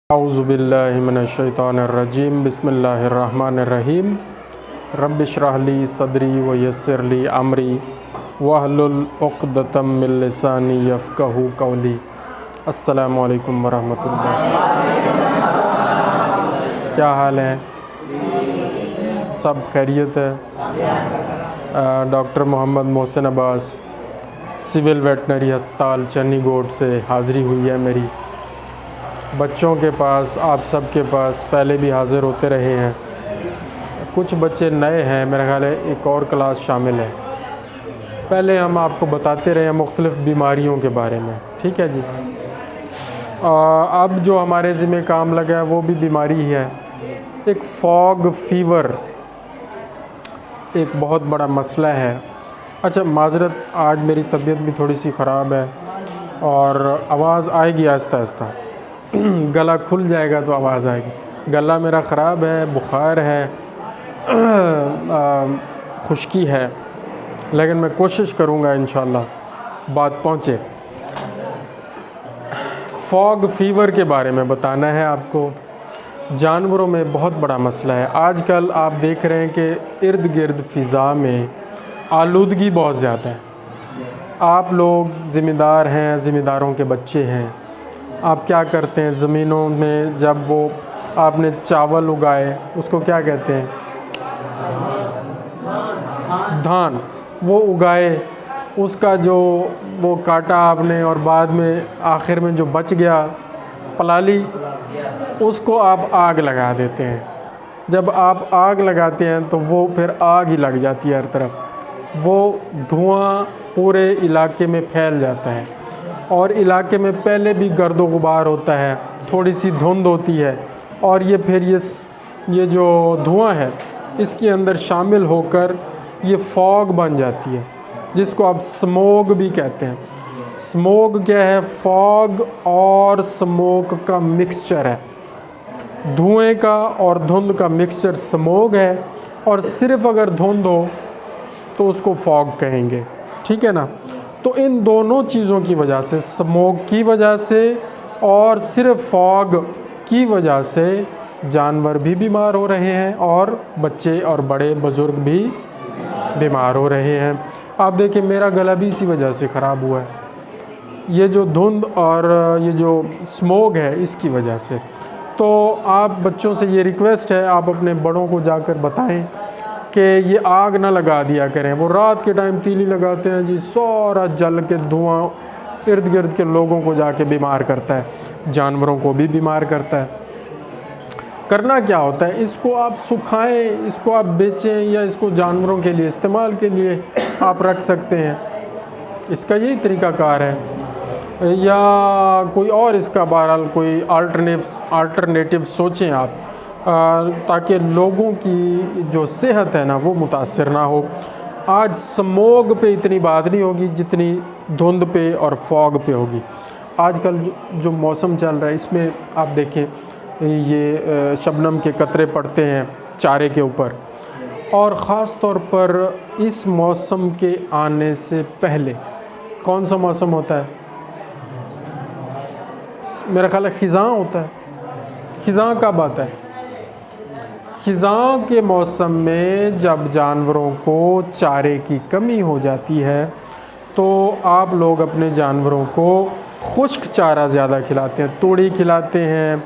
औज़ुबिल्लाहि मिनश्शैतानिर्रजीम बिस्मिल्लाहिर्रहमानिर्रहीम रब्बि इश्रह ली सदरी व यस्सिर ली अमरी वहलुल उक़दतम मिन लिसानी यफ़क़हू क़ौली। अस्सलामु अलैकुम वरहमतुल्लाह। क्या हाल है? सब खैरियत है? Doctor Mohammad Mohsin Abbas, civil veterinary अस्पताल चन्नीगोड से हाज़िरी हुई है मेरी। बच्चों के पास, आप सब के पास पहले भी हाज़िर होते रहे हैं। कुछ बच्चे नए हैं, मेरा ख़्याल है एक और क्लास शामिल है। पहले हम आपको बताते रहे हैं मुख्तलिफ़ बीमारियों के बारे में, ठीक है जी। अब जो हमारे ज़िम्मे काम लगा है वो भी बीमारी ही है। एक फॉग फीवर एक बहुत बड़ा मसला है। अच्छा, माज़रत, आज मेरी तबीयत भी थोड़ी सी ख़राब है और आवाज़ आएगी आहिस्ता आहिस्ता। गला खुल जाएगा तो आवाज़ आएगी। गला मेरा ख़राब है, बुखार है, खुश्की है, लेकिन मैं कोशिश करूँगा इंशाअल्लाह बात पहुँचे। फॉग फीवर के बारे में बताना है आपको। जानवरों में बहुत बड़ा मसला है। आजकल आप देख रहे हैं कि इर्द गिर्द फ़िज़ा में आलूदगी बहुत ज़्यादा है। आप लोग ज़िम्मेदार हैं, ज़िम्मेदारों के बच्चे हैं। आप क्या करते हैं ज़मीनों में, जब वो आपने चावल उगाए, उसको क्या कहते हैं, धान, वो उगाए, उसका जो वो काटा आपने और बाद में आखिर में जो बच गया पलाली, उसको आप आग लगा देते हैं। जब आप आग लगाते हैं तो वो फिर आग ही लग जाती है हर तरफ। वो धुआं पूरे इलाके में फैल जाता है और इलाके में पहले भी गर्दो गुबार होता है, थोड़ी सी धुंध होती है और ये फिर ये जो धुआं है इसके अंदर शामिल होकर ये फॉग बन जाती है, जिसको आप स्मोग भी कहते हैं। स्मोग क्या है? फॉग और स्मोक का मिक्सचर है। धुएं का और धुंध का मिक्सचर स्मोग है और सिर्फ़ अगर धुंध हो तो उसको फॉग कहेंगे, ठीक है ना। तो इन दोनों चीज़ों की वजह से, स्मोक की वजह से और सिर्फ फॉग की वजह से जानवर भी बीमार हो रहे हैं और बच्चे और बड़े बुज़ुर्ग भी बीमार हो रहे हैं। आप देखिए, मेरा गला भी इसी वजह से ख़राब हुआ है, ये जो धुंध और ये जो स्मोक है इसकी वजह से। तो आप बच्चों से ये रिक्वेस्ट है, आप अपने बड़ों को जाकर बताएं कि ये आग ना लगा दिया करें। वो रात के टाइम तीली लगाते हैं जी, सारा जल के धुआं इर्द गिर्द के लोगों को जाके बीमार करता है, जानवरों को भी बीमार करता है। करना क्या होता है, इसको आप सुखाएं, इसको आप बेचें या इसको जानवरों के लिए इस्तेमाल के लिए आप रख सकते हैं। इसका यही तरीक़ाकार है, या कोई और इसका बहरहाल कोई अल्टरनेटिव सोचें आप, ताकि लोगों की जो सेहत है ना वो मुतासर ना हो। आज स्मोग पे इतनी बात नहीं होगी जितनी धुंध पे और फॉग पे होगी। आजकल जो मौसम चल रहा है इसमें आप देखें, ये शबनम के कतरे पड़ते हैं चारे के ऊपर, और ख़ास तौर पर इस मौसम के आने से पहले कौन सा मौसम होता है? मेरा ख़्याल है ख़िज़ां होता है। ख़िज़ां कब आता है? ख़िज़ां के मौसम में जब जानवरों को चारे की कमी हो जाती है तो आप लोग अपने जानवरों को खुश्क चारा ज़्यादा खिलाते हैं, तूड़ी खिलाते हैं,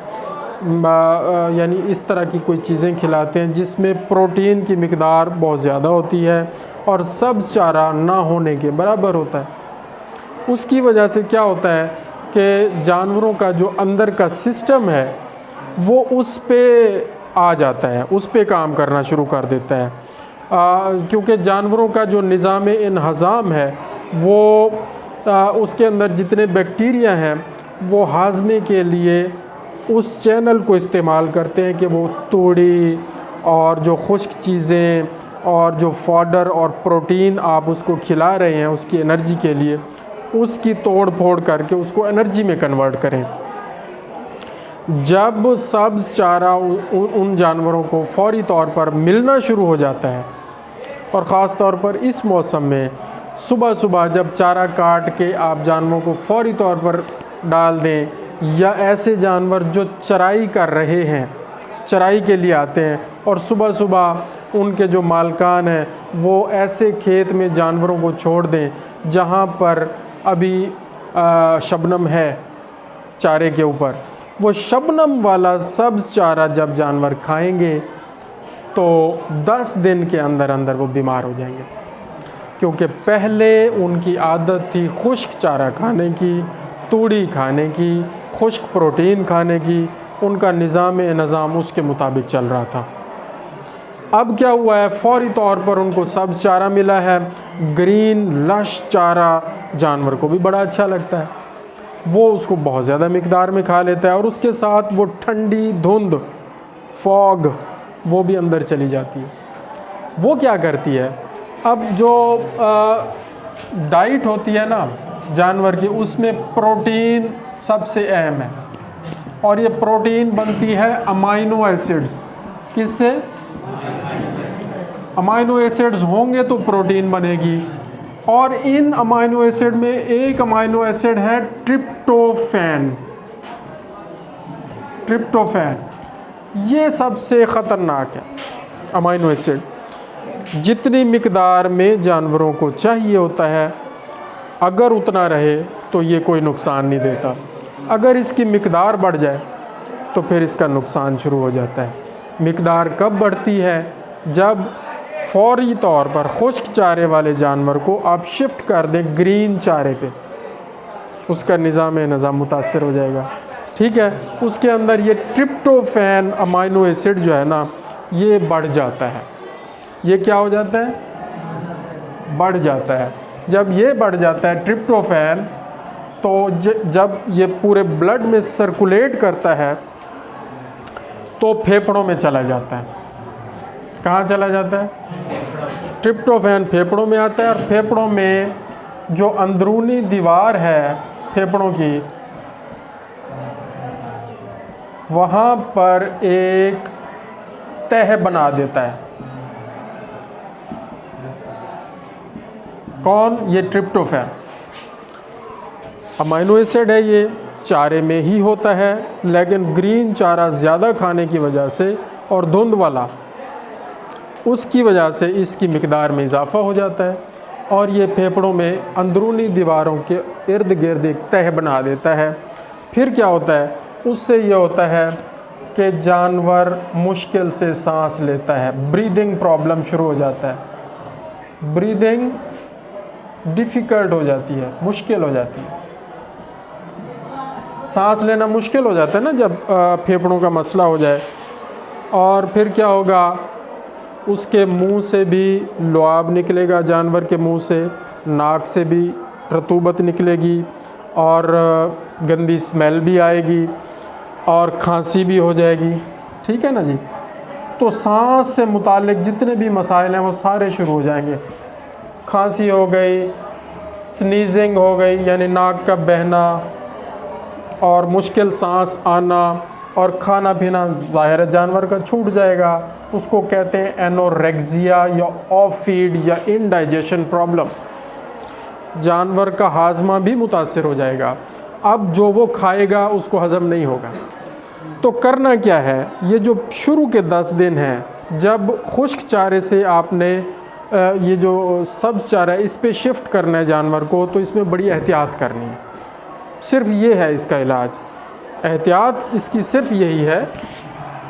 यानी इस तरह की कोई चीज़ें खिलाते हैं जिसमें प्रोटीन की मिकदार बहुत ज़्यादा होती है और सब्ज़ चारा ना होने के बराबर होता है। उसकी वजह से क्या होता है कि जानवरों का जो अंदर का सिस्टम है वो उस पे आ जाता है, उस पे काम करना शुरू कर देता है, क्योंकि जानवरों का जो निज़ाम इन्हज़ाम है वो उसके अंदर जितने बैक्टीरिया हैं वो हाजमे के लिए उस चैनल को इस्तेमाल करते हैं कि वो तूड़ी और जो खुश्क चीज़ें और जो फॉडर और प्रोटीन आप उसको खिला रहे हैं उसकी एनर्जी के लिए, उसकी तोड़ फोड़ करके उसको एनर्जी में कन्वर्ट करें। जब सब्ज़ चारा उन जानवरों को फौरी तौर पर मिलना शुरू हो जाता है, और ख़ास तौर पर इस मौसम में सुबह सुबह जब चारा काट के आप जानवरों को फौरी तौर पर डाल दें या ऐसे जानवर जो चराई कर रहे हैं, चराई के लिए आते हैं और सुबह सुबह उनके जो मालकान हैं वो ऐसे खेत में जानवरों को छोड़ दें जहाँ पर अभी शबनम है चारे के ऊपर, वो शबनम वाला सब्ज़ चारा जब जानवर खाएंगे तो 10 दिन के अंदर अंदर वो बीमार हो जाएंगे, क्योंकि पहले उनकी आदत थी खुश्क चारा खाने की, तूड़ी खाने की, खुश्क प्रोटीन खाने की, उनका निज़ाम उसके मुताबिक चल रहा था। अब क्या हुआ है, फौरी तौर पर उनको सब्ज़ चारा मिला है, ग्रीन लश चारा जानवर को भी बड़ा अच्छा लगता है, वो उसको बहुत ज़्यादा मिकदार में खा लेता है और उसके साथ वो ठंडी धुंध फॉग वो भी अंदर चली जाती है। वो क्या करती है, अब जो डाइट होती है ना जानवर की, उसमें प्रोटीन सबसे अहम है और ये प्रोटीन बनती है अमाइनो एसिड्स। किससे? अमाइनो एसिड्स होंगे तो प्रोटीन बनेगी, और इन अमाइनो एसिड में एक अमाइनो एसिड है ट्रिप्टोफैन। ट्रिप्टोफैन ये सबसे ख़तरनाक है अमाइनो एसिड। जितनी मिकदार में जानवरों को चाहिए होता है, अगर उतना रहे तो ये कोई नुकसान नहीं देता, अगर इसकी मिकदार बढ़ जाए तो फिर इसका नुकसान शुरू हो जाता है। मिकदार कब बढ़ती है? जब फौरी तौर पर खुश्क चारे वाले जानवर को आप शिफ्ट कर दें ग्रीन चारे पे, उसका निज़ाम मुतासर हो जाएगा। ठीक है, उसके अंदर ये ट्रिप्टोफैन अमाइनो एसिड जो है ना, ये बढ़ जाता है। ये क्या हो जाता है? बढ़ जाता है। जब ये बढ़ जाता है ट्रिप्टोफैन, तो जब ये पूरे ब्लड में सर्कुलेट करता है तो फेफड़ों में चला जाता है। कहाँ चला जाता है? ट्रिप्टोफैन फेफड़ों में आता है, और फेफड़ों में जो अंदरूनी दीवार है फेफड़ों की, वहाँ पर एक तह बना देता है। कौन? ये ट्रिप्टोफैन अमाइनो एसिड है, ये चारे में ही होता है, लेकिन ग्रीन चारा ज़्यादा खाने की वजह से और धुंध वाला, उसकी वजह से इसकी मिकदार में इजाफ़ा हो जाता है और ये फेफड़ों में अंदरूनी दीवारों के इर्द गिर्द एक तह बना देता है। फिर क्या होता है? उससे ये होता है कि जानवर मुश्किल से सांस लेता है, ब्रीदिंग प्रॉब्लम शुरू हो जाता है, ब्रीदिंग डिफ़िकल्ट हो जाती है, मुश्किल हो जाती है, सांस लेना मुश्किल हो जाता है ना जब फेफड़ों का मसला हो जाए। और फिर क्या होगा? उसके मुंह से भी लुआब निकलेगा, जानवर के मुंह से, नाक से भी रतूबत निकलेगी और गंदी स्मेल भी आएगी और खांसी भी हो जाएगी। ठीक है ना जी? तो सांस से मुतालिक जितने भी मसाइल हैं वो सारे शुरू हो जाएंगे। खांसी हो गई, स्नीजिंग हो गई यानी नाक का बहना और मुश्किल सांस आना, और खाना पीना ज़ाहिर जानवर का छूट जाएगा। उसको कहते हैं एनोरेक्सिया या ऑफ फीड या इनडाइजेशन प्रॉब्लम। जानवर का हाजमा भी मुतासर हो जाएगा। अब जो वो खाएगा उसको हज़म नहीं होगा। तो करना क्या है? ये जो शुरू के 10 दिन हैं, जब खुश्क चारे से आपने ये जो सब्ज़ चारा है इस पे शिफ्ट करना है जानवर को, तो इसमें बड़ी एहतियात करनी है। सिर्फ ये है इसका इलाज, एहतियात इसकी सिर्फ यही है।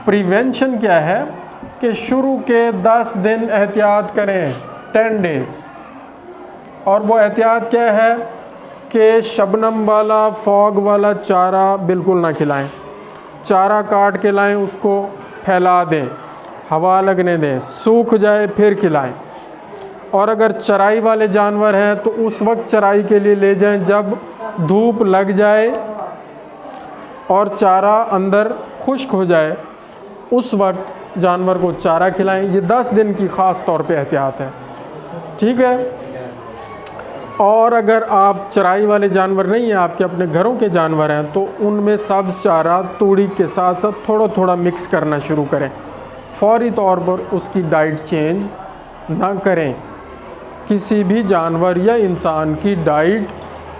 प्रिवेंशन क्या है कि शुरू के 10 दिन एहतियात करें, 10 डेज़। और वो एहतियात क्या है कि शबनम वाला, फॉग वाला चारा बिल्कुल ना खिलाएं। चारा काट के लाएं, उसको फैला दें, हवा लगने दें, सूख जाए फिर खिलाएं। और अगर चराई वाले जानवर हैं तो उस वक्त चराई के लिए ले जाएं जब धूप लग जाए और चारा अंदर खुश्क हो जाए, उस वक्त जानवर को चारा खिलाएं। ये 10 दिन की ख़ास तौर पे एहतियात है। ठीक है? और अगर आप चराई वाले जानवर नहीं हैं, आपके अपने घरों के जानवर हैं, तो उनमें सब्ज़ चारा तूड़ी के साथ साथ थोड़ा थोड़ा मिक्स करना शुरू करें। फौरी तौर पर उसकी डाइट चेंज ना करें। किसी भी जानवर या इंसान की डाइट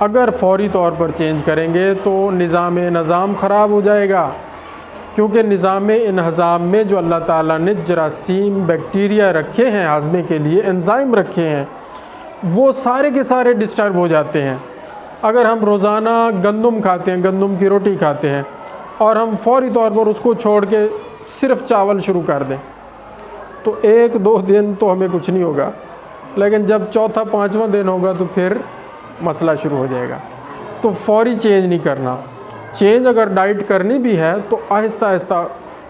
अगर फ़ौरी तौर पर चेंज करेंगे तो निज़ाम ख़राब हो जाएगा, क्योंकि निज़ाम इन्हज़ाम में जो अल्लाह ताला ने जरासीम बैक्टीरिया रखे हैं हाज़मे के लिए, एंज़ाइम रखे हैं, वो सारे के सारे डिस्टर्ब हो जाते हैं। अगर हम रोज़ाना गंदम खाते हैं, गंदम की रोटी खाते हैं, और हम फ़ौरी तौर पर उसको छोड़ के सिर्फ़ चावल शुरू कर दें, तो 1-2 दिन तो हमें कुछ नहीं होगा, लेकिन जब चौथा 5वां दिन होगा तो फिर मसला शुरू हो जाएगा। तो फ़ौरी चेंज नहीं करना। चेंज अगर डाइट करनी भी है तो आहिस्ता आहिस्ता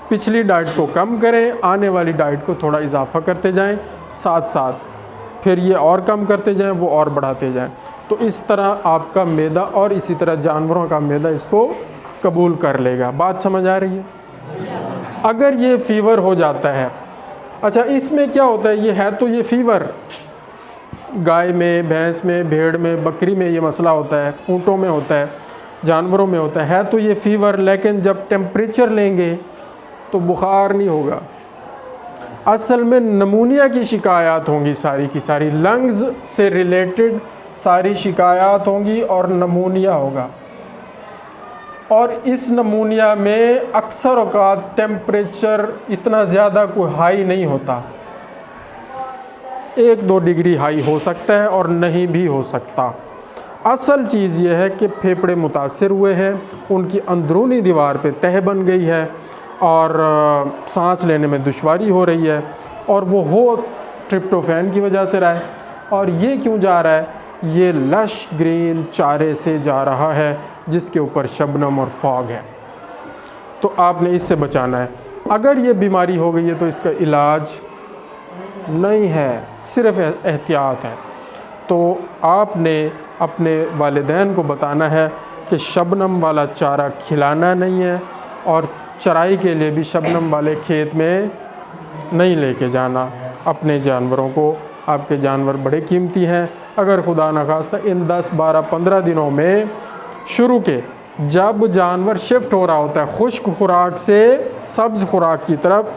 पिछली डाइट को कम करें, आने वाली डाइट को थोड़ा इजाफ़ा करते जाएं, साथ साथ फिर ये और कम करते जाएं, वो और बढ़ाते जाएं। तो इस तरह आपका मैदा और इसी तरह जानवरों का मैदा इसको कबूल कर लेगा। बात समझ आ रही है? अगर ये फ़ीवर हो जाता है, अच्छा इसमें क्या होता है, ये है तो ये फ़ीवर गाय में, भैंस में, भेड़ में, बकरी में ये मसला होता है, ऊँटों में होता है, जानवरों में होता है तो ये फ़ीवर, लेकिन जब टेम्परेचर लेंगे तो बुखार नहीं होगा। असल में नमूनिया की शिकायत होंगी, सारी की सारी लंग्स से रिलेटेड सारी शिकायत होंगी और नमूनिया होगा। और इस नमूनिया में अक्सर औक़ात टेम्परेचर इतना ज़्यादा कोई हाई नहीं होता, 1-2 डिग्री हाई हो सकता है और नहीं भी हो सकता। असल चीज़ ये है कि फेफड़े मुतासिर हुए हैं, उनकी अंदरूनी दीवार पे तह बन गई है और सांस लेने में दुश्वारी हो रही है, और वो हो ट्रिप्टोफैन की वजह से रहा है। और ये क्यों जा रहा है? ये लश ग्रीन चारे से जा रहा है जिसके ऊपर शबनम और फॉग है। तो आपने इससे बचाना है। अगर ये बीमारी हो गई है तो इसका इलाज नहीं है, सिर्फ एहतियात है। तो आपने अपने वालिदैन को बताना है कि शबनम वाला चारा खिलाना नहीं है, और चराई के लिए भी शबनम वाले खेत में नहीं लेके जाना अपने जानवरों को। आपके जानवर बड़े कीमती हैं। अगर खुदा न खास्ता इन 10, 12, 15 दिनों में शुरू के जब जानवर शिफ्ट हो रहा होता है खुश्क खुराक से सब्ज़ खुराक की तरफ,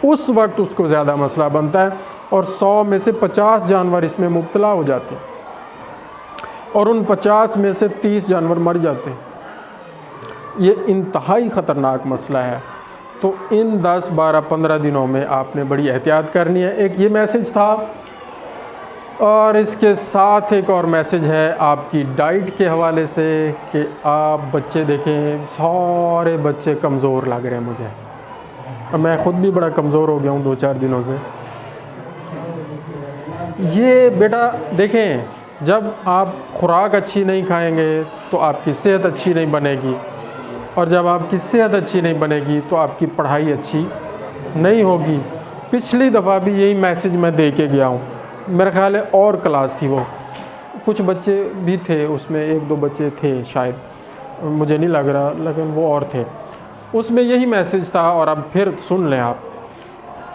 उस वक्त उसको ज़्यादा मसला बनता है, और 100 में से 50 जानवर इसमें मुब्तला हो जाते हैं, और उन 50 में से 30 जानवर मर जाते हैं। ये इंतहाई ख़तरनाक मसला है। तो इन 10, 12, 15 दिनों में आपने बड़ी एहतियात करनी है। एक ये मैसेज था, और इसके साथ एक और मैसेज है आपकी डाइट के हवाले से कि आप बच्चे देखें, सारे बच्चे कमज़ोर लग रहे हैं मुझे। अब मैं ख़ुद भी बड़ा कमज़ोर हो गया हूँ 2-4 दिनों से। ये बेटा देखें, जब आप खुराक अच्छी नहीं खाएंगे तो आपकी सेहत अच्छी नहीं बनेगी, और जब आपकी सेहत अच्छी नहीं बनेगी तो आपकी पढ़ाई अच्छी नहीं होगी। पिछली दफ़ा भी यही मैसेज मैं दे के गया हूँ। मेरा ख़्याल है और क्लास थी, वो कुछ बच्चे भी थे उसमें, 1-2 बच्चे थे शायद, मुझे नहीं लग रहा, लेकिन वो और थे। उसमें यही मैसेज था, और अब फिर सुन लें आप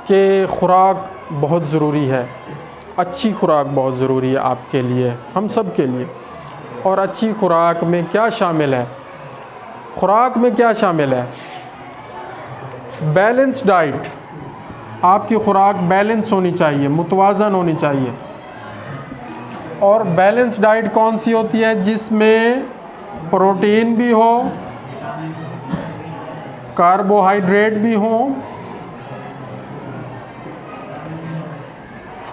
कि खुराक बहुत ज़रूरी है, अच्छी खुराक बहुत ज़रूरी है आपके लिए, हम सब के लिए। और अच्छी खुराक में क्या शामिल है? खुराक में क्या शामिल है? Balance diet. आपकी खुराक बैलेंस होनी चाहिए, मुतवाज़न होनी चाहिए। और बैलेंस डाइट कौन सी होती है? जिसमें प्रोटीन भी हो, कार्बोहाइड्रेट भी हो,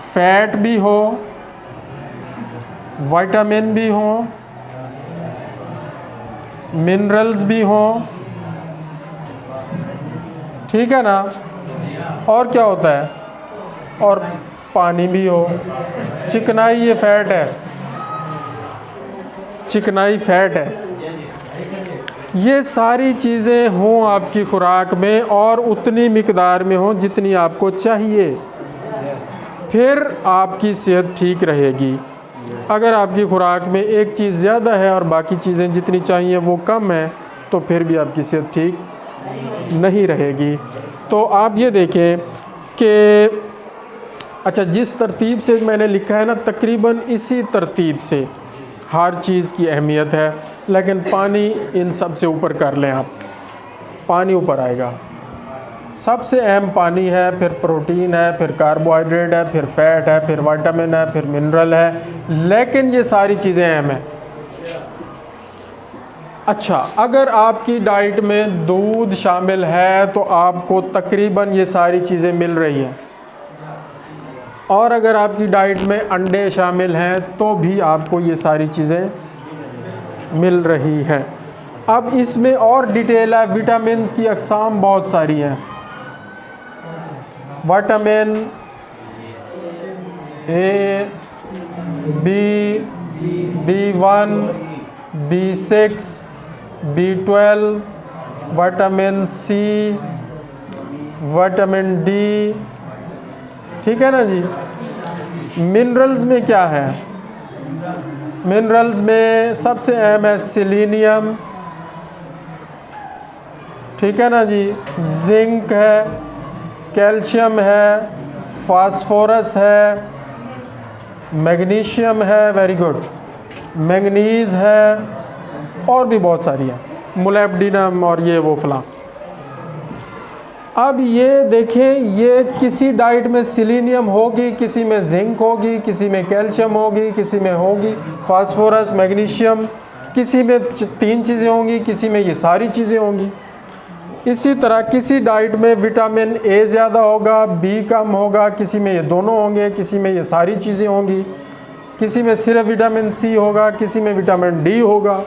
फैट भी हो, विटामिन भी हो, मिनरल्स भी हो, ठीक है ना? और क्या होता है? और पानी भी हो। चिकनाई ये फैट है, चिकनाई फैट है। ये सारी चीज़ें हों आपकी खुराक में, और उतनी मिकदार में हो जितनी आपको चाहिए, फिर आपकी सेहत ठीक रहेगी। अगर आपकी खुराक में एक चीज़ ज़्यादा है और बाकी चीज़ें जितनी चाहिए वो कम है, तो फिर भी आपकी सेहत ठीक नहीं रहेगी। तो आप ये देखें कि अच्छा, जिस तरतीब से मैंने लिखा है ना, तकरीबन इसी तरतीब से हर चीज़ की अहमियत है, लेकिन पानी इन सब से ऊपर कर लें आप, पानी ऊपर आएगा। सबसे अहम पानी है, फिर प्रोटीन है, फिर कार्बोहाइड्रेट है, फिर फैट है, फिर विटामिन है, फिर मिनरल है, लेकिन ये सारी चीज़ें अहम हैं। अच्छा, अगर आपकी डाइट में दूध शामिल है तो आपको तकरीबन ये सारी चीज़ें मिल रही हैं, और अगर आपकी डाइट में अंडे शामिल हैं तो भी आपको ये सारी चीज़ें मिल रही हैं। अब इसमें और डिटेल है, विटामिन्स की अक़साम बहुत सारी हैं। Vitamin A, B, B1, B6, B12, vitamin C, vitamin D, ठीक है ना जी। मिनरल्स में क्या है? मिनरल्स में सबसे अहम है सेलेनियम, ठीक है ना जी, जिंक है, कैल्शियम है, फास्फोरस है, मैग्नीशियम है, वेरी गुड, मैंगनीज है, और भी बहुत सारी है, मोलिब्डेनम और ये वो फलां। अब ये देखें, ये किसी डाइट में सेलेनियम होगी, किसी में जिंक होगी, किसी में कैल्शियम होगी, किसी में होगी फास्फोरस, मैग्नीशियम, किसी में 3 चीज़ें होंगी, किसी में ये सारी चीज़ें होंगी। इसी तरह किसी डाइट में विटामिन ए ज़्यादा होगा, बी कम होगा, किसी में ये दोनों होंगे, किसी में ये सारी चीज़ें होंगी, किसी में सिर्फ विटामिन सी होगा, किसी में विटामिन डी होगा।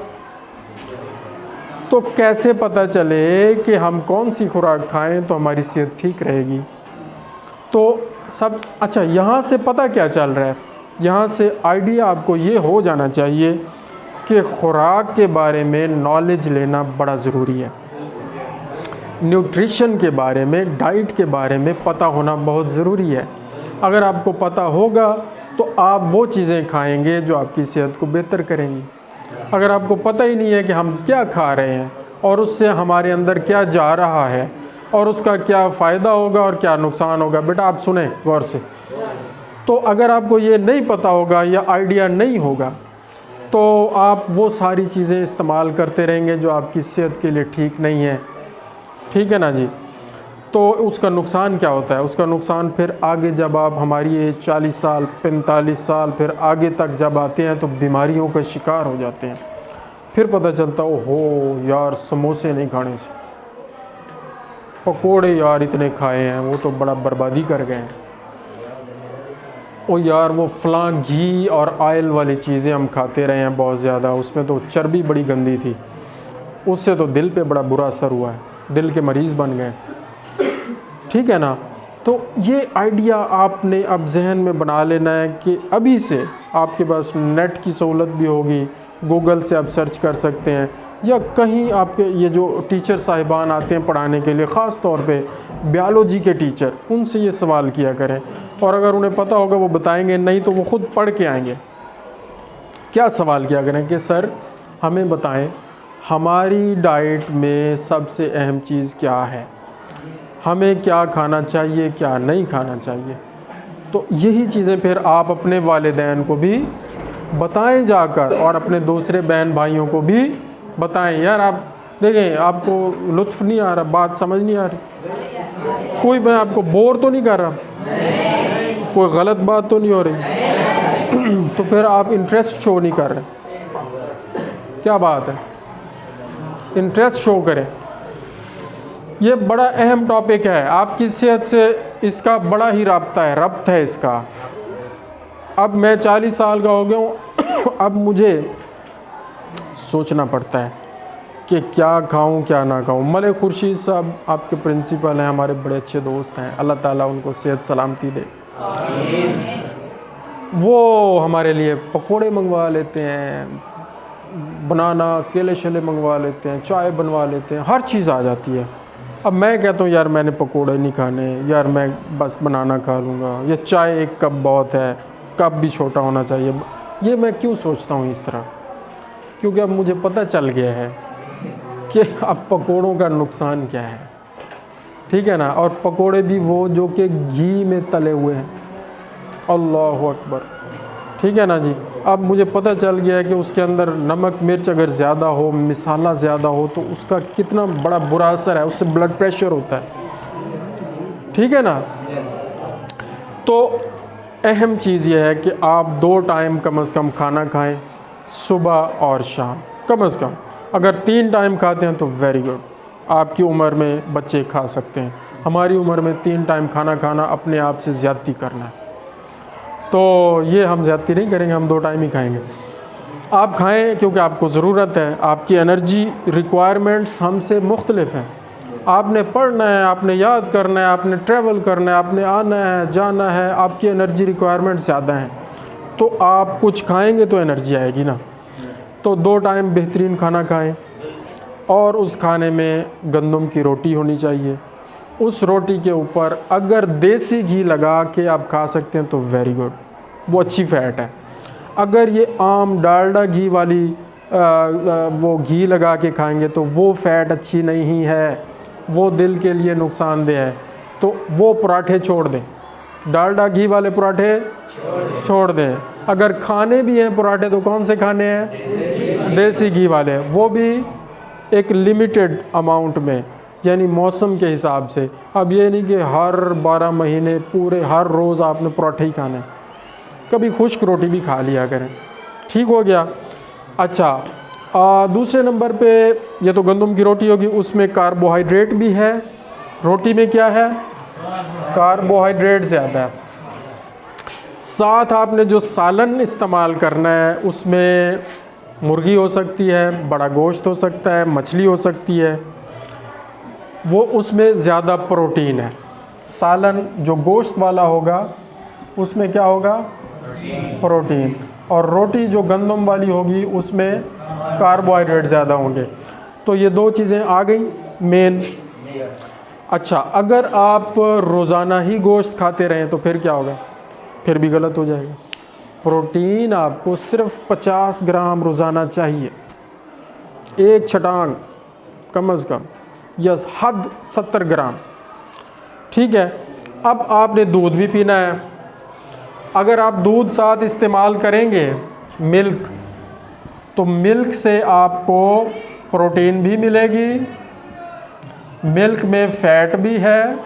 तो कैसे पता चले कि हम कौन सी खुराक खाएं तो हमारी सेहत ठीक रहेगी? तो सब अच्छा, यहाँ से पता क्या चल रहा है? यहाँ से आइडिया आपको ये हो जाना चाहिए कि खुराक के बारे में नॉलेज लेना बड़ा ज़रूरी है। न्यूट्रिशन के बारे में, डाइट के बारे में पता होना बहुत ज़रूरी है। अगर आपको पता होगा तो आप वो चीज़ें खाएंगे जो आपकी सेहत को बेहतर करेंगी। अगर आपको पता ही नहीं है कि हम क्या खा रहे हैं और उससे हमारे अंदर क्या जा रहा है और उसका क्या फ़ायदा होगा और क्या नुकसान होगा, बेटा आप सुने गौर से। तो अगर आपको ये नहीं पता होगा या आइडिया नहीं होगा तो आप वो सारी चीज़ें इस्तेमाल करते रहेंगे जो आपकी सेहत के लिए ठीक नहीं है, ठीक है ना जी। तो उसका नुकसान क्या होता है? उसका नुकसान फिर आगे जब आप हमारी ये 40 साल 45 साल फिर आगे तक जब आते हैं तो बीमारियों का शिकार हो जाते हैं। फिर पता चलता ओहो यार, समोसे नहीं खाने से, पकोड़े यार इतने खाए हैं वो तो बड़ा बर्बादी कर गए हैं, ओ यार वो फलां घी और ऑयल वाली चीज़ें हम खाते रहे हैं बहुत ज़्यादा, उसमें तो चर्बी बड़ी गंदी थी, उससे तो दिल पे बड़ा बुरा असर हुआ है, दिल के मरीज़ बन गए, ठीक है ना। तो ये आइडिया आपने अब जहन में बना लेना है कि अभी से आपके पास नेट की सहूलत भी होगी, गूगल से आप सर्च कर सकते हैं, या कहीं आपके ये जो टीचर साहिबान आते हैं पढ़ाने के लिए, ख़ास तौर पे बायोलॉजी के टीचर, उनसे ये सवाल किया करें, और अगर उन्हें पता होगा वो बताएंगे, नहीं तो वो ख़ुद पढ़ के आएंगे। क्या सवाल किया करें कि सर हमें बताएं हमारी डाइट में सबसे अहम चीज़ क्या है, हमें क्या खाना चाहिए क्या नहीं खाना चाहिए। तो यही चीज़ें फिर आप अपने वालिदैन को भी बताएं जाकर, और अपने दूसरे बहन भाइयों को भी बताएं। यार आप देखें, आपको लुत्फ़ नहीं आ रहा, बात समझ नहीं आ रही, कोई मैं आपको बोर तो नहीं कर रहा, कोई गलत बात तो नहीं हो रही तो फिर आप इंटरेस्ट शो नहीं कर रहे। क्या बात है, इंटरेस्ट शो करें। ये बड़ा अहम टॉपिक है, आपकी सेहत से इसका बड़ा ही रब्त है इसका। अब मैं 40 साल का हो गया हूँ अब मुझे सोचना पड़ता है कि क्या खाऊं क्या ना खाऊं। मलिक खुर्शीद साहब आपके प्रिंसिपल हैं, हमारे बड़े अच्छे दोस्त हैं, अल्लाह ताला उनको सेहत सलामती दे। वो हमारे लिए पकोड़े मंगवा लेते हैं, बनाना केले शले मंगवा लेते हैं, चाय बनवा लेते हैं, हर चीज़ आ जाती है। अब मैं कहता हूँ यार मैंने पकोड़े नहीं खाने, यार मैं बस बनाना खा लूँगा, या चाय एक कप बहुत है, कप भी छोटा होना चाहिए। ये मैं क्यों सोचता हूँ इस तरह? क्योंकि अब मुझे पता चल गया है कि अब पकोड़ों का नुकसान क्या है, ठीक है ना। और पकोड़े भी वो जो कि घी में तले हुए हैं, अल्लाह अकबर, ठीक है ना जी। अब मुझे पता चल गया है कि उसके अंदर नमक मिर्च अगर ज़्यादा हो, मसाला ज़्यादा हो तो उसका कितना बड़ा बुरा असर है, उससे ब्लड प्रेशर होता है, ठीक है ना। तो अहम चीज़ यह है कि आप 2 टाइम कम से कम खाना खाएं, सुबह और शाम कम से कम। अगर 3 टाइम खाते हैं तो वेरी गुड, आपकी उम्र में बच्चे खा सकते हैं। हमारी उम्र में 3 टाइम खाना खाना अपने आप से ज़्यादती करना है, तो ये हम ज़्यादती नहीं करेंगे, हम 2 टाइम ही खाएंगे। आप खाएं क्योंकि आपको ज़रूरत है, आपकी एनर्जी रिक्वायरमेंट्स हमसे मुख्तलिफ हैं। आपने पढ़ना है, आपने याद करना है, आपने ट्रैवल करना है, आपने आना है जाना है, आपकी एनर्जी रिक्वायरमेंट्स ज़्यादा हैं, तो आप कुछ खाएंगे तो एनर्जी आएगी ना। तो 2 टाइम बेहतरीन खाना खाएं, और उस खाने में गंदम की रोटी होनी चाहिए। उस रोटी के ऊपर अगर देसी घी लगा के आप खा सकते हैं तो वेरी गुड, वो अच्छी फ़ैट है। अगर ये आम डालडा घी वाली वो घी लगा के खाएंगे तो वो फ़ैट अच्छी नहीं है, वो दिल के लिए नुकसानदेह है। तो वो पराठे छोड़ दें, डालडा घी वाले पराठे छोड़ दें। अगर खाने भी हैं पराठे तो कौन से खाने हैं? देसी घी वाले, वो भी एक लिमिटेड अमाउंट में, यानी मौसम के हिसाब से। अब ये नहीं कि हर 12 महीने पूरे हर रोज़ आपने पराठे ही खाने, कभी खुश्क रोटी भी खा लिया करें। ठीक हो गया। अच्छा, दूसरे नंबर पे ये तो गंदम की रोटी होगी, उसमें कार्बोहाइड्रेट भी है। रोटी में क्या है? कार्बोहाइड्रेट ज़्यादा है। साथ आपने जो सालन इस्तेमाल करना है उसमें मुर्गी हो सकती है, बड़ा गोश्त हो सकता है, मछली हो सकती है, वो उसमें ज़्यादा प्रोटीन है। सालन जो गोश्त वाला होगा उसमें क्या होगा? प्रोटीन। और रोटी जो गंदम वाली होगी उसमें कार्बोहाइड्रेट ज़्यादा होंगे। तो ये 2 चीज़ें आ गई मेन। अच्छा, अगर आप रोज़ाना ही गोश्त खाते रहें तो फिर क्या होगा? फिर भी गलत हो जाएगा। प्रोटीन आपको सिर्फ 50 ग्राम रोज़ाना चाहिए, एक छटांग कम अज़ कम, यस हद 70 ग्राम। ठीक है। अब आपने दूध भी पीना है। अगर आप दूध साथ इस्तेमाल करेंगे मिल्क, तो मिल्क से आपको प्रोटीन भी मिलेगी, मिल्क में फ़ैट भी है,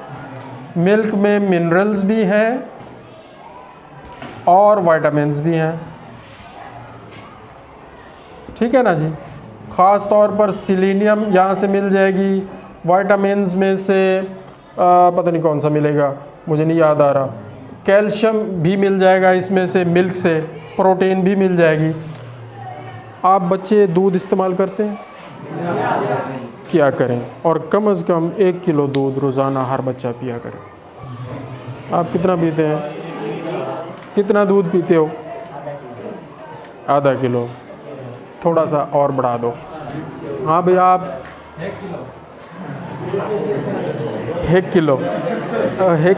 मिल्क में मिनरल्स भी हैं और विटामिन्स भी हैं। ठीक है ना जी। ख़ास तौर पर सिलीनियम यहाँ से मिल जाएगी, विटामिन्स में से पता नहीं कौन सा मिलेगा, मुझे नहीं याद आ रहा। कैल्शियम भी मिल जाएगा इसमें से, मिल्क से प्रोटीन भी मिल जाएगी। आप बच्चे दूध इस्तेमाल करते हैं? क्या करें, और कम से कम 1 किलो दूध रोज़ाना हर बच्चा पिया करें। आप कितना पीते हैं? कितना दूध पीते हो? आधा किलो, थोड़ा सा और बढ़ा दो। हाँ भैया, आप 1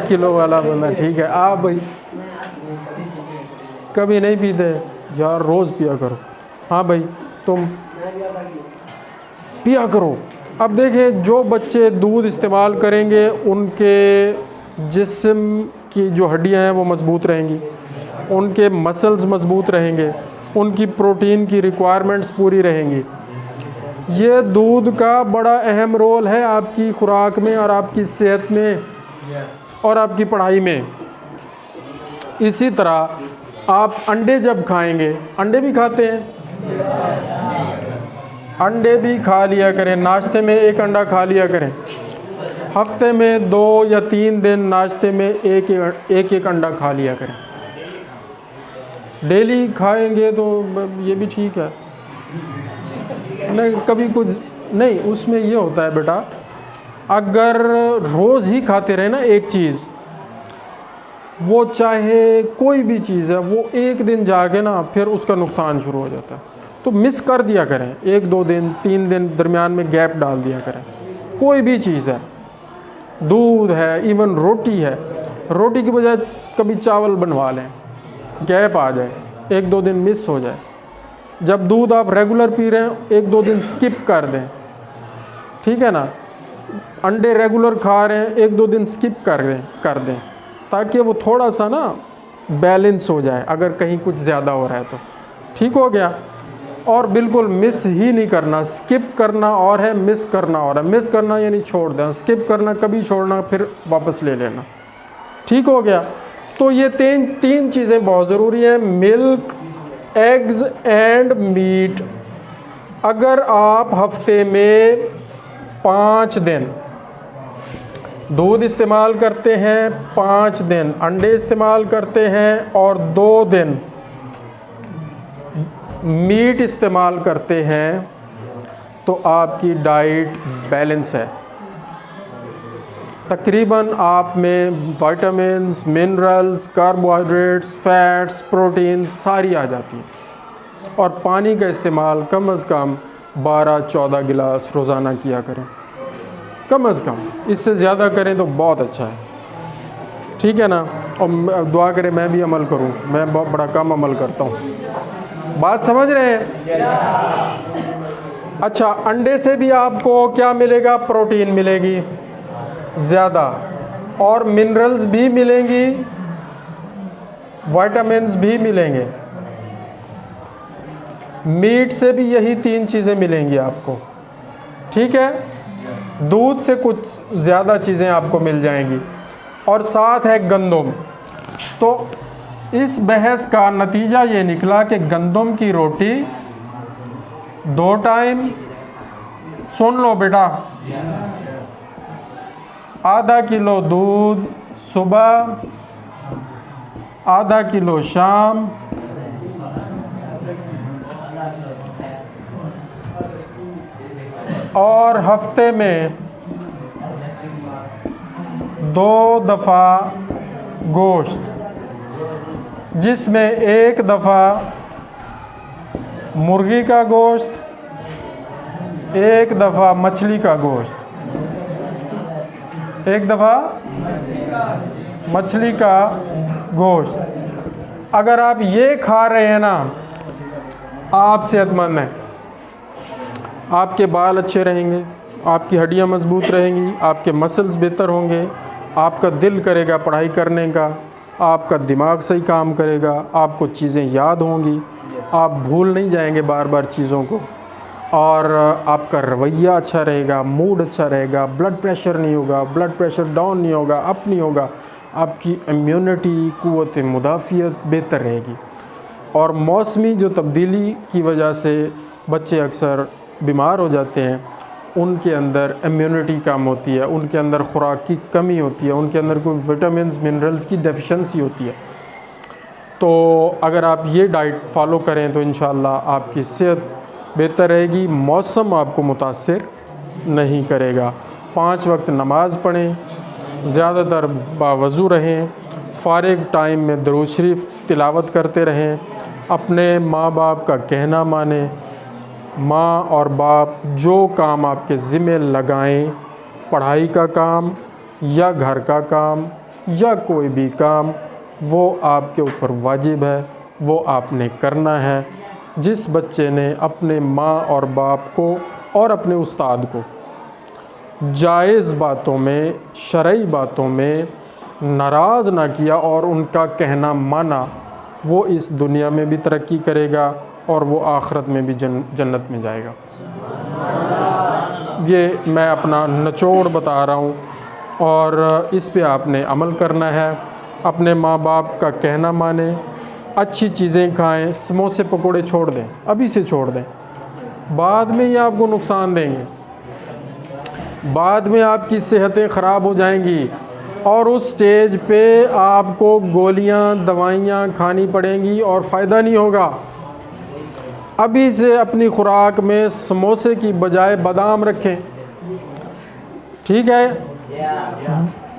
किलो वाला बंदा, ठीक है। आप भाई कभी नहीं पीते यार, रोज़ पिया करो। हाँ भाई, तुम पिया करो। अब देखें, जो बच्चे दूध इस्तेमाल करेंगे उनके जिस्म की जो हड्डियां हैं वो मज़बूत रहेंगी, उनके मसल्स मज़बूत रहेंगे, उनकी प्रोटीन की रिक्वायरमेंट्स पूरी रहेंगी। ये दूध का बड़ा अहम रोल है आपकी खुराक में और आपकी सेहत में और आपकी पढ़ाई में। इसी तरह आप अंडे जब खाएंगे, अंडे भी खाते हैं, अंडे भी खा लिया करें। नाश्ते में 1 अंडा खा लिया करें। हफ्ते में 2 या 3 दिन नाश्ते में एक अंडा खा लिया करें। डेली खाएंगे तो ये भी ठीक है, नहीं कभी कुछ नहीं। उसमें ये होता है बेटा, अगर रोज़ ही खाते रहे ना एक चीज़, वो चाहे कोई भी चीज़ है, वो एक दिन जाके ना फिर उसका नुकसान शुरू हो जाता है। तो मिस कर दिया करें, 1-2 दिन 3 दिन दरमियान में गैप डाल दिया करें। कोई भी चीज़ है, दूध है, इवन रोटी है, रोटी की बजाय कभी चावल बनवा लें, गैप आ जाए, 1-2 दिन मिस हो जाए। जब दूध आप रेगुलर पी रहे हैं 1-2 दिन स्किप कर दें, ठीक है ना। अंडे रेगुलर खा रहे हैं, 1-2 दिन स्किप कर दें ताकि वो थोड़ा सा ना बैलेंस हो जाए, अगर कहीं कुछ ज़्यादा हो रहा है तो। ठीक हो गया। और बिल्कुल मिस ही नहीं करना। स्किप करना और है, मिस करना और है। मिस करना यानी छोड़ देना, स्किप करना कभी छोड़ना फिर वापस ले लेना। ठीक हो गया। तो ये तीन चीज़ें बहुत ज़रूरी हैं, मिल्क, एग्स एंड मीट। अगर आप हफ्ते में 5 दिन दूध इस्तेमाल करते हैं, 5 दिन अंडे इस्तेमाल करते हैं और 2 दिन मीट इस्तेमाल करते हैं, तो आपकी डाइट बैलेंस है। तकरीबन आप में vitamins, minerals, carbohydrates, fats, protein सारी आ जाती है। और पानी का इस्तेमाल कम से कम 12-14 गिलास रोज़ाना किया करें, कम से कम। इससे ज़्यादा करें तो बहुत अच्छा है, ठीक है ना। और दुआ करें मैं भी अमल करूं, मैं बहुत बड़ा कम अमल करता हूं। बात समझ रहे हैं? अच्छा, अंडे से भी आपको क्या मिलेगा? प्रोटीन मिलेगी ज़्यादा, और मिनरल्स भी मिलेंगी, विटामिन्स भी मिलेंगे। मीट से भी यही 3 चीज़ें मिलेंगी आपको, ठीक है। दूध से कुछ ज़्यादा चीज़ें आपको मिल जाएंगी, और साथ है गंदम। तो इस बहस का नतीजा ये निकला कि गंदम की रोटी 2 टाइम, सुन लो बेटा, आधा किलो दूध सुबह, आधा किलो शाम, और हफ्ते में 2 दफ़ा गोश्त, जिसमें 1 दफ़ा मुर्गी का गोश्त, 1 दफ़ा मछली का गोश्त, 1 दफ़ा मछली का गोश्त। अगर आप ये खा रहे हैं ना, आप सेहतमंद हैं, आपके बाल अच्छे रहेंगे, आपकी हड्डियां मजबूत रहेंगी, आपके मसल्स बेहतर होंगे, आपका दिल करेगा पढ़ाई करने का, आपका दिमाग सही काम करेगा, आपको चीज़ें याद होंगी, आप भूल नहीं जाएंगे बार बार चीज़ों को, और आपका रवैया अच्छा रहेगा, मूड अच्छा रहेगा, ब्लड प्रेशर नहीं होगा, ब्लड प्रेशर डाउन नहीं होगा, अप नहीं होगा, आपकी इम्यूनिटी, क़ुव्वत मुदाफ़ियत बेहतर रहेगी। और मौसमी जो तब्दीली की वजह से बच्चे अक्सर बीमार हो जाते हैं, उनके अंदर इम्यूनिटी कम होती है, उनके अंदर ख़ुराक की कमी होती है, उनके अंदर कोई विटामिन्स मिनरल्स की डेफिशिएंसी होती है। तो अगर आप ये डाइट फॉलो करें तो इंशाअल्लाह आपकी सेहत बेहतर रहेगी, मौसम आपको मुतासिर नहीं करेगा। 5 वक्त नमाज़ पढ़ें, ज़्यादातर बावज़ू रहें, फ़ारिग टाइम में दुरूद शरीफ तिलावत करते रहें, अपने माँ बाप का कहना मानें। माँ और बाप जो काम आपके ज़िम्मे लगाएं, पढ़ाई का काम या घर का काम या कोई भी काम, वो आपके ऊपर वाजिब है, वो आपने करना है। जिस बच्चे ने अपने माँ और बाप को और अपने उस्ताद को जायज़ बातों में, शरई बातों में नाराज़ ना किया और उनका कहना माना, वो इस दुनिया में भी तरक्की करेगा और वो आखिरत में भी जन्नत में जाएगा। ये मैं अपना निचोड़ बता रहा हूँ, और इस पे आपने अमल करना है। अपने माँ बाप का कहना माने, अच्छी चीज़ें खाएं, समोसे पकोड़े छोड़ दें, अभी से छोड़ दें, बाद में ये आपको नुकसान देंगे, बाद में आपकी सेहतें ख़राब हो जाएंगी, और उस स्टेज पे आपको गोलियां, दवाइयां खानी पड़ेंगी और फ़ायदा नहीं होगा। अभी से अपनी खुराक में समोसे की बजाय बादाम रखें, ठीक है।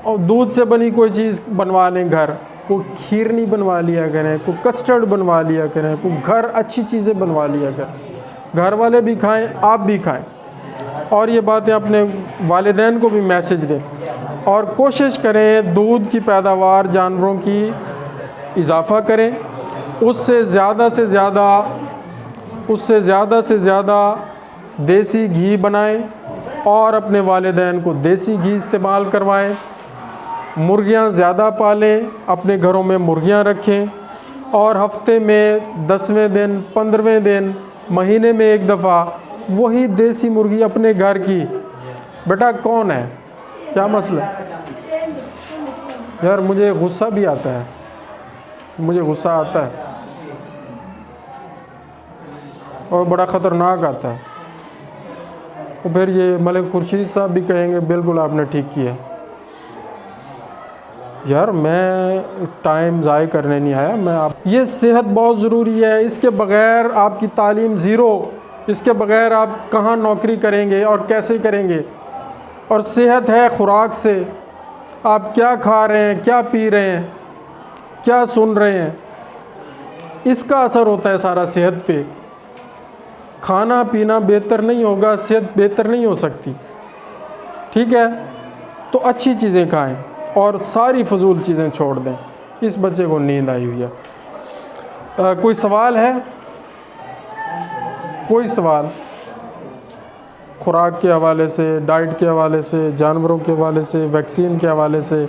और दूध से बनी कोई चीज़ बनवा लें, घर को खीरनी बनवा लिया करें, को कस्टर्ड बनवा लिया करें, को घर अच्छी चीज़ें बनवा लिया करें, घर वाले भी खाएं, आप भी खाएं। और ये बातें अपने वालिदैन को भी मैसेज दें, और कोशिश करें दूध की पैदावार जानवरों की इजाफ़ा करें, उससे ज़्यादा से ज़्यादा देसी घी बनाएं और अपने वालिदैन को देसी घी इस्तेमाल करवाएं। मुर्गियां ज़्यादा पालें, अपने घरों में मुर्गियां रखें, और हफ्ते में 10वें दिन, 15वें दिन, महीने में 1 दफ़ा वही देसी मुर्गी अपने घर की। बेटा कौन है, क्या मसला? यार मुझे गुस्सा भी आता है, मुझे गुस्सा आता है और बड़ा ख़तरनाक आता है। और फिर ये मलिक खुर्शीद साहब भी कहेंगे बिल्कुल आपने ठीक किया। यार मैं टाइम ज़ाय करने नहीं आया, मैं आप ये सेहत बहुत ज़रूरी है, इसके बग़ैर आपकी तालीम ज़ीरो, इसके बग़ैर आप कहाँ नौकरी करेंगे और कैसे करेंगे। और सेहत है खुराक से, आप क्या खा रहे हैं, क्या पी रहे हैं, क्या सुन रहे हैं, इसका असर होता है सारा सेहत पे। खाना पीना बेहतर नहीं होगा, सेहत बेहतर नहीं हो सकती। ठीक है, तो अच्छी चीज़ें खाएं और सारी फजूल चीज़ें छोड़ दें। इस बच्चे को नींद आई हुई है। कोई सवाल है? कोई सवाल खुराक के हवाले से, डाइट के हवाले से, जानवरों के हवाले से, वैक्सीन के हवाले से?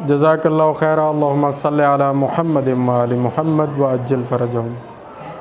जज़ाकल्लाहु खैरा। अल्लाहुम्मा सल्लि अला मुहम्मद व आलि मुहम्मद व अज्जिल फ़रजहुम।